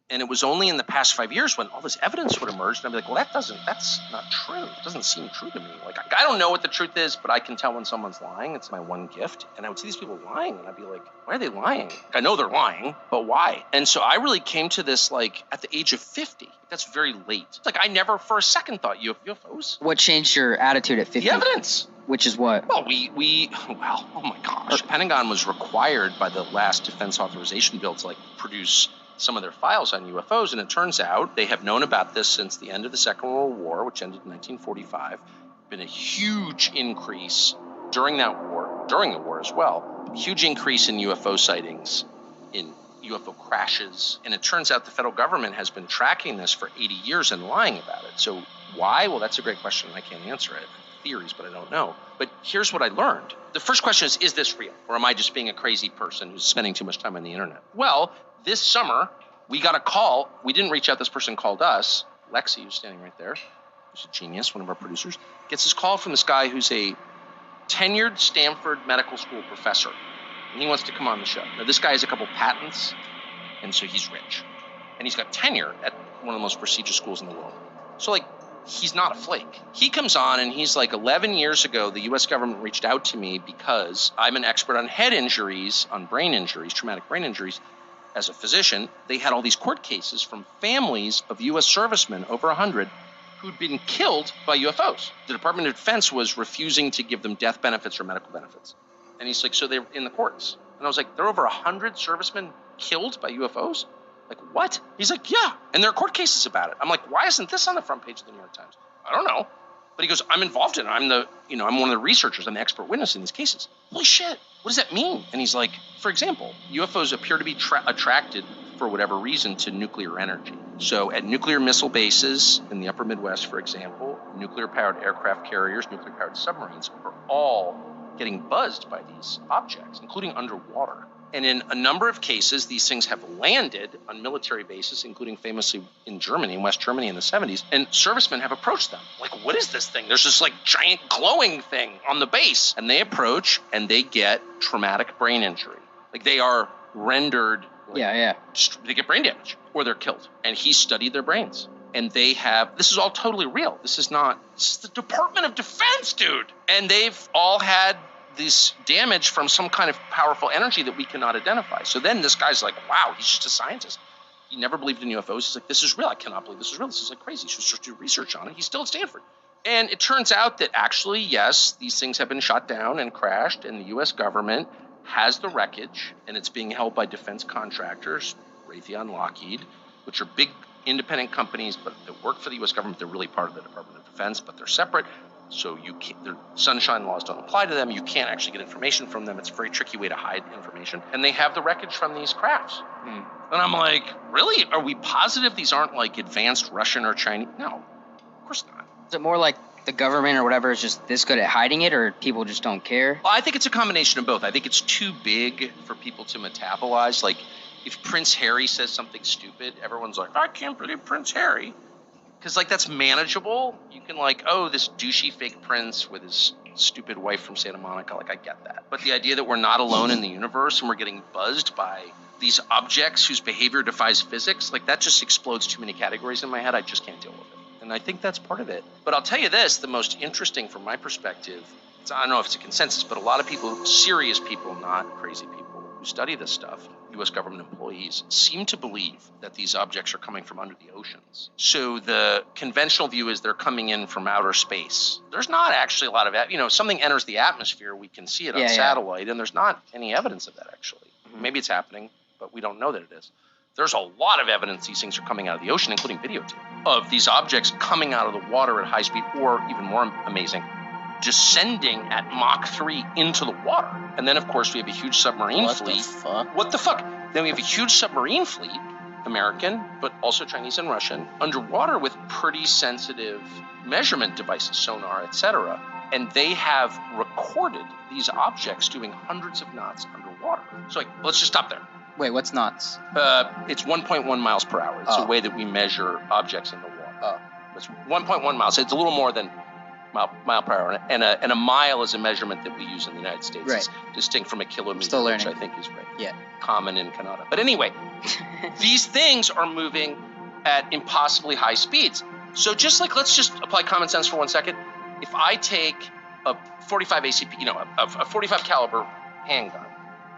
And it was only in the past 5 years when all this evidence would emerge, and I'd be like, well, that's not true. It doesn't seem true to me. Like, I don't know what the truth is, but I can tell when someone's lying. It's my one gift. And I would see these people lying, and I'd be like, why are they lying? I know they're lying, but why? And so I really came to this, like, at the age of 50. That's very late. It's like, I never for a second thought UFOs. What changed your attitude at 50? The evidence. Which is what? Well, oh my gosh. The Pentagon was required by the last defense authorization bill to, like, produce some of their files on UFOs, and it turns out they have known about this since the end of the Second World War, which ended in 1945. Been a huge increase during the war as well. Huge increase in UFO sightings, in UFO crashes, and it turns out the federal government has been tracking this for 80 years and lying about it. So why? Well, that's a great question. I can't answer it. Theories, but I don't know. But here's what I learned. The first question is this real? Or am I just being a crazy person who's spending too much time on the internet? Well, this summer, we got a call. We didn't reach out. This person called us. Lexi, who's standing right there, who's a genius, one of our producers, gets this call from this guy who's a tenured Stanford medical school professor. And he wants to come on the show. Now, this guy has a couple patents, and so he's rich. And he's got tenure at one of the most prestigious schools in the world. So, like, he's not a flake. He comes on and he's like, 11 years ago, the U.S. government reached out to me because I'm an expert on head injuries, on brain injuries, traumatic brain injuries. As a physician, they had all these court cases from families of U.S. servicemen, over 100, who'd been killed by UFOs. The Department of Defense was refusing to give them death benefits or medical benefits. And he's like, so they're in the courts. And I was like, there are over 100 servicemen killed by UFOs? Like, what? He's like, yeah. And there are court cases about it. I'm like, why isn't this on the front page of the New York Times? I don't know. But he goes, I'm involved in it. I'm one of the researchers. I'm the expert witness in these cases. Holy shit. What does that mean? And he's like, for example, UFOs appear to be attracted for whatever reason to nuclear energy. So at nuclear missile bases in the upper Midwest, for example, nuclear-powered aircraft carriers, nuclear-powered submarines are all getting buzzed by these objects, including underwater. And in a number of cases, these things have landed on military bases, including famously in Germany, in West Germany in the 70s. And servicemen have approached them. Like, what is this thing? There's this like giant glowing thing on the base. And they approach and they get traumatic brain injury. Like, they are rendered. Like, they get brain damage or they're killed. And he studied their brains. And they have, this is all totally real. This is the Department of Defense, dude. And they've all had this damage from some kind of powerful energy that we cannot identify. So then this guy's like, wow, he's just a scientist. He never believed in UFOs. He's like, this is real. I cannot believe this is real. This is like crazy. He should do research on it. He's still at Stanford. And it turns out that actually, yes, these things have been shot down and crashed, and the U.S. government has the wreckage, and it's being held by defense contractors, Raytheon, Lockheed, which are big independent companies, but that work for the U.S. government. They're really part of the Department of Defense, but they're separate. So their sunshine laws don't apply to them. You can't actually get information from them. It's a very tricky way to hide information. And they have the wreckage from these crafts. And I'm like, really? Are we positive these aren't like advanced Russian or Chinese? No, of course not. Is it more like the government or whatever is just this good at hiding it, or people just don't care? Well, I think it's a combination of both. I think it's too big for people to metabolize. Like, if Prince Harry says something stupid, everyone's like, I can't believe Prince Harry. Because, like, that's manageable. You can, like, oh, this douchey fake prince with his stupid wife from Santa Monica. Like, I get that. But the idea that we're not alone in the universe and we're getting buzzed by these objects whose behavior defies physics, like, that just explodes too many categories in my head. I just can't deal with it. And I think that's part of it. But I'll tell you this, the most interesting from my perspective, I don't know if it's a consensus, but a lot of people, serious people, not crazy people, who study this stuff, U.S. government employees, seem to believe that these objects are coming from under the oceans. So the conventional view is they're coming in from outer space. There's not actually a lot of, something enters the atmosphere, we can see it on satellite, and there's not any evidence of that, actually. Maybe it's happening, but we don't know that it is. There's a lot of evidence these things are coming out of the ocean, including videotape of these objects coming out of the water at high speed, or even more amazing, descending at Mach 3 into the water. And then, of course, we have a huge submarine fleet. What the fuck? Then we have a huge submarine fleet, American, but also Chinese and Russian, underwater with pretty sensitive measurement devices, sonar, etc. And they have recorded these objects doing hundreds of knots underwater. So, let's just stop there. Wait, what's knots? It's 1.1 miles per hour. It's a way that we measure objects in the water. It's 1.1 miles. It's a little more than mile per hour, and a mile is a measurement that we use in the United States. Right. It's distinct from a kilometer, Still which learning. I think is right. Yeah. Common in Canada. But anyway, these things are moving at impossibly high speeds. So let's just apply common sense for 1 second. If I take a 45 ACP, a 45 caliber handgun,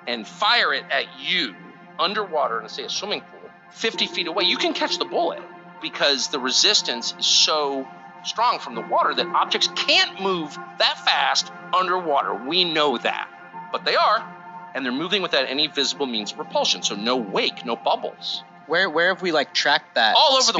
and fire it at you underwater in, say, a swimming pool, 50 feet away, you can catch the bullet because the resistance is so strong from the water that objects can't move that fast underwater. We know that. But they are, and they're moving without any visible means of repulsion. So no wake, no bubbles. Where have we tracked that? All over the